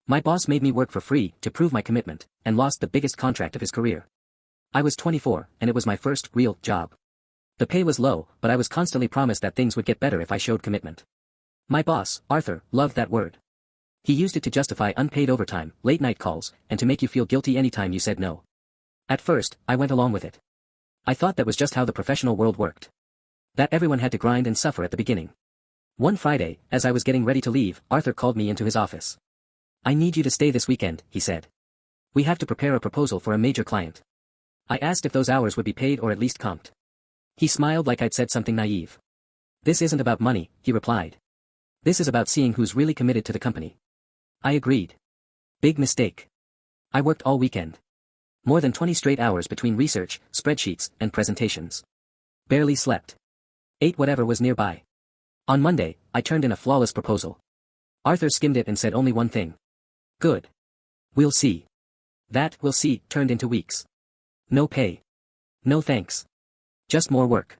My boss made me work for free to prove my commitment, and lost the biggest contract of his career. I was 24, and it was my first real job. The pay was low, but I was constantly promised that things would get better if I showed commitment. My boss, Arthur, loved that word. He used it to justify unpaid overtime, late-night calls, and to make you feel guilty anytime you said no. At first, I went along with it. I thought that was just how the professional world worked. That everyone had to grind and suffer at the beginning. One Friday, as I was getting ready to leave, Arthur called me into his office. "I need you to stay this weekend," he said. "We have to prepare a proposal for a major client." I asked if those hours would be paid or at least comped. He smiled like I'd said something naive. "This isn't about money," he replied. "This is about seeing who's really committed to the company." I agreed. Big mistake. I worked all weekend. More than 20 straight hours between research, spreadsheets, and presentations. Barely slept. Ate whatever was nearby. On Monday, I turned in a flawless proposal. Arthur skimmed it and said only one thing. "Good. We'll see." That "we'll see" turned into weeks. No pay. No thanks. Just more work.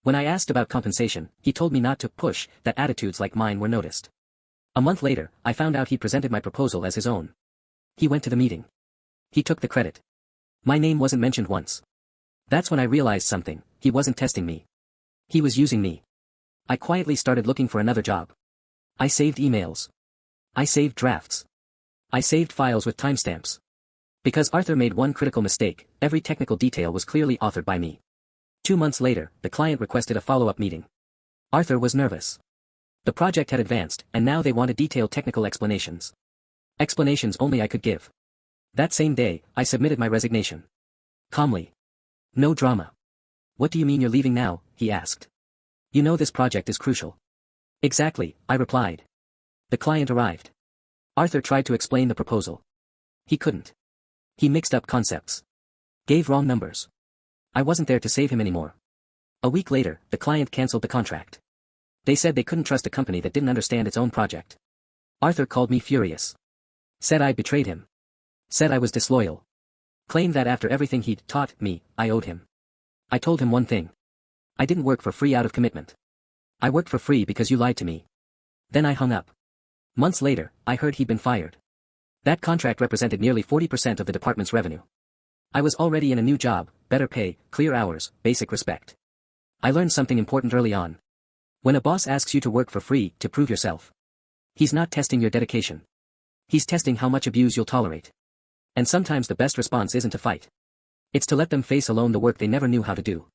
When I asked about compensation, he told me not to push, that attitudes like mine were noticed. A month later, I found out he presented my proposal as his own. He went to the meeting. He took the credit. My name wasn't mentioned once. That's when I realized something: he wasn't testing me. He was using me. I quietly started looking for another job. I saved emails. I saved drafts. I saved files with timestamps. Because Arthur made one critical mistake, every technical detail was clearly authored by me. 2 months later, the client requested a follow-up meeting. Arthur was nervous. The project had advanced, and now they wanted detailed technical explanations. Explanations only I could give. That same day, I submitted my resignation. Calmly. No drama. "What do you mean you're leaving now?" he asked. "You know this project is crucial." "Exactly," I replied. The client arrived. Arthur tried to explain the proposal. He couldn't. He mixed up concepts. Gave wrong numbers. I wasn't there to save him anymore. A week later, the client canceled the contract. They said they couldn't trust a company that didn't understand its own project. Arthur called me furious. Said I betrayed him. Said I was disloyal. Claimed that after everything he'd taught me, I owed him. I told him one thing. I didn't work for free out of commitment. I worked for free because you lied to me. Then I hung up. Months later, I heard he'd been fired. That contract represented nearly 40% of the department's revenue. I was already in a new job, better pay, clear hours, basic respect. I learned something important early on. When a boss asks you to work for free to prove yourself, he's not testing your dedication. He's testing how much abuse you'll tolerate. And sometimes the best response isn't to fight. It's to let them face alone the work they never knew how to do.